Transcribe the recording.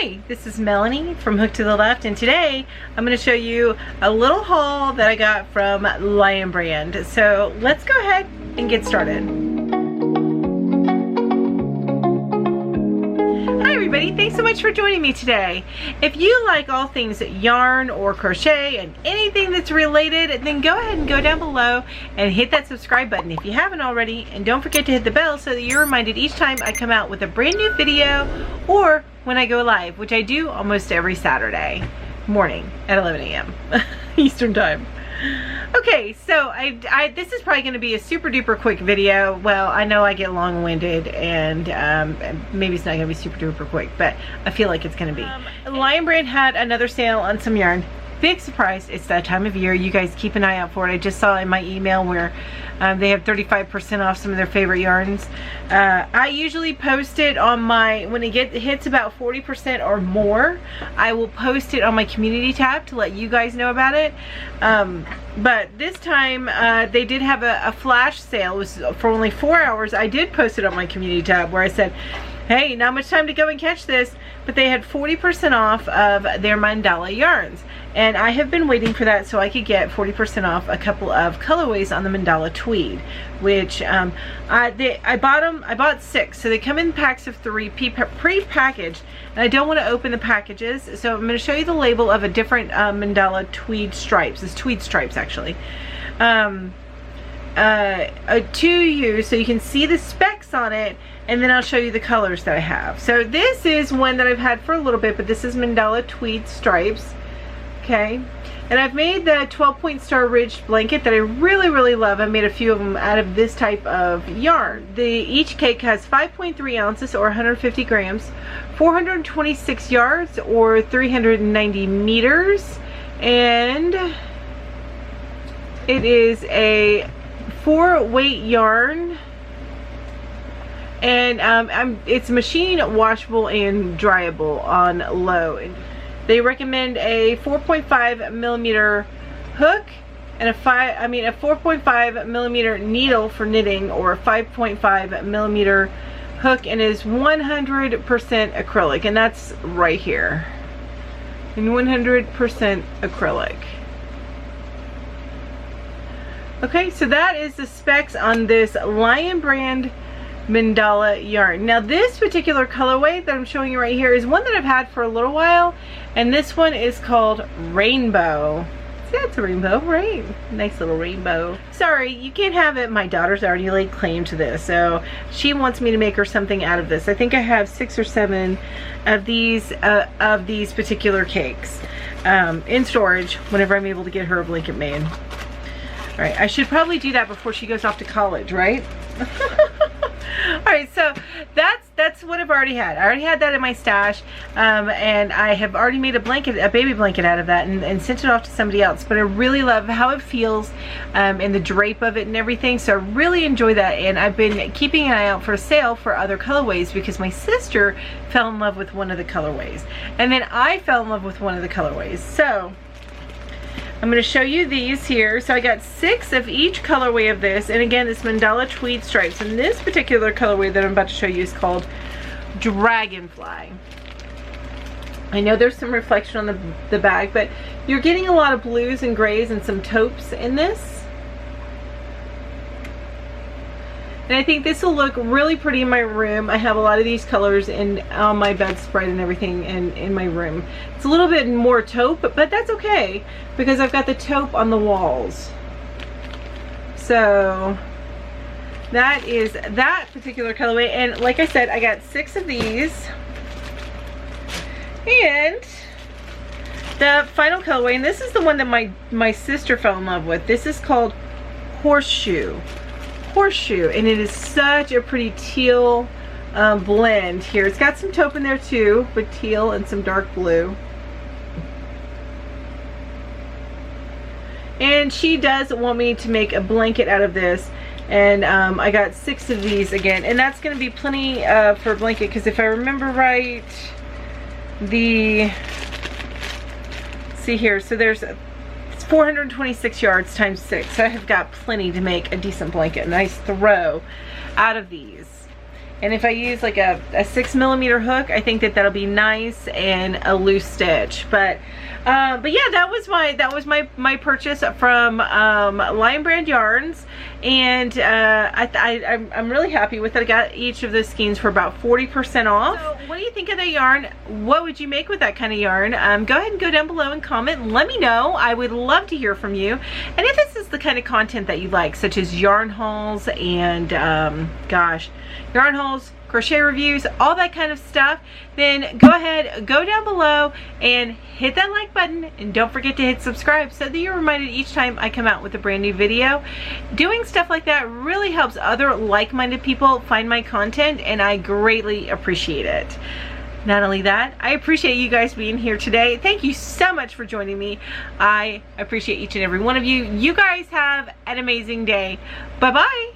Hi, this is Melanie from Hook to the Left, and today I'm going to show you a little haul that I got from Lion Brand. So let's go ahead and get started. Hi everybody, thanks so much for joining me today. If you like all things yarn or crochet and anything that's related, then go ahead and go down below and hit that subscribe button if you haven't already, and don't forget to hit the bell so that you're reminded each time I come out with a brand new video or when I go live, which I do almost every Saturday morning at 11 a.m. Eastern time. Okay, so this is probably going to be a super duper quick video. Well, I know I get long-winded and maybe it's not going to be super duper quick, but I feel like it's going to be. Lion Brand had another sale on some yarn. Big surprise, it's that time of year. You guys keep an eye out for it. I just saw in my email where they have 35% off some of their favorite yarns. I usually post it on my, when it hits about 40% or more, I will post it on my community tab to let you guys know about it. But this time they did have a flash sale. It was for only 4 hours. I did post it on my community tab where I said, hey, not much time to go and catch this, but they had 40% off of their Mandala yarns. And I have been waiting for that so I could get 40% off a couple of colorways on the Mandala Tweed, which I bought 6. So they come in packs of 3 pre-packaged, and I don't want to open the packages, so I'm going to show you the label of a different Mandala Tweed Stripes. It's Tweed Stripes actually. To you so you can see the specs on it, and then I'll show you the colors that I have. So this is one that I've had for a little bit, but this is Mandala Tweed Stripes. Okay, and I've made the 12-point star ridged blanket that I really love. I made a few of them out of this type of yarn. Each cake has 5.3 ounces or 150 grams, 426 yards or 390 meters, and it is a 4-weight yarn, and it's machine washable and dryable on low. They recommend a 4.5 millimeter hook and a 4.5 millimeter needle for knitting, or a 5.5 millimeter hook, and is 100% acrylic, and that's right here. And 100% acrylic. Okay, so that is the specs on this Lion Brand Mandala yarn. Now this particular colorway that I'm showing you right here is one that I've had for a little while, and this one is called Rainbow. See, that's a rainbow, right? Nice little rainbow. Sorry, you can't have it. My daughter's already laid claim to this, so she wants me to make her something out of this. I think I have 6 or 7 of these particular cakes in storage whenever I'm able to get her a blanket made. All right, I should probably do that before she goes off to college, right? Alright, so that's what I've already had. I already had that in my stash, and I have already made a baby blanket out of that, and sent it off to somebody else. But I really love how it feels, and the drape of it and everything, so I really enjoy that. And I've been keeping an eye out for a sale for other colorways because my sister fell in love with one of the colorways, and then I fell in love with one of the colorways. So I'm going to show you these here. So I got 6 of each colorway of this, and again, it's Mandala Tweed Stripes, and this particular colorway that I'm about to show you is called Dragonfly. I know there's some reflection on the bag, but you're getting a lot of blues and grays and some taupes in this. And I think this will look really pretty in my room. I have a lot of these colors on my bedspread and everything in my room. It's a little bit more taupe, but that's okay because I've got the taupe on the walls. So that is that particular colorway. And like I said, I got 6 of these. And the final colorway, and this is the one that my sister fell in love with. This is called Horseshoe, and it is such a pretty teal blend here. It's got some taupe in there too, but teal and some dark blue. And she does want me to make a blanket out of this, and I got 6 of these again, and that's going to be plenty for a blanket, because if I remember right, see here, so there's 426 yards times 6, so I have got plenty to make a decent blanket, a nice throw out of these. And if I use like a 6mm hook, I think that that'll be nice and a loose stitch. But yeah, that was my purchase from Lion Brand Yarns, and I'm really happy with it. I got each of those skeins for about 40% off. So what do you think of that yarn? What would you make with that kind of yarn? Go ahead and go down below and comment and let me know. I would love to hear from you. And if this is the kind of content that you like, such as yarn hauls and gosh, yarn hauls, crochet reviews, all that kind of stuff, then go ahead, go down below and hit that like button, and don't forget to hit subscribe so that you're reminded each time I come out with a brand new video. Doing stuff like that really helps other like-minded people find my content, and I greatly appreciate it. Not only that, I appreciate you guys being here today. Thank you so much for joining me. I appreciate each and every one of you. You guys have an amazing day. Bye-bye.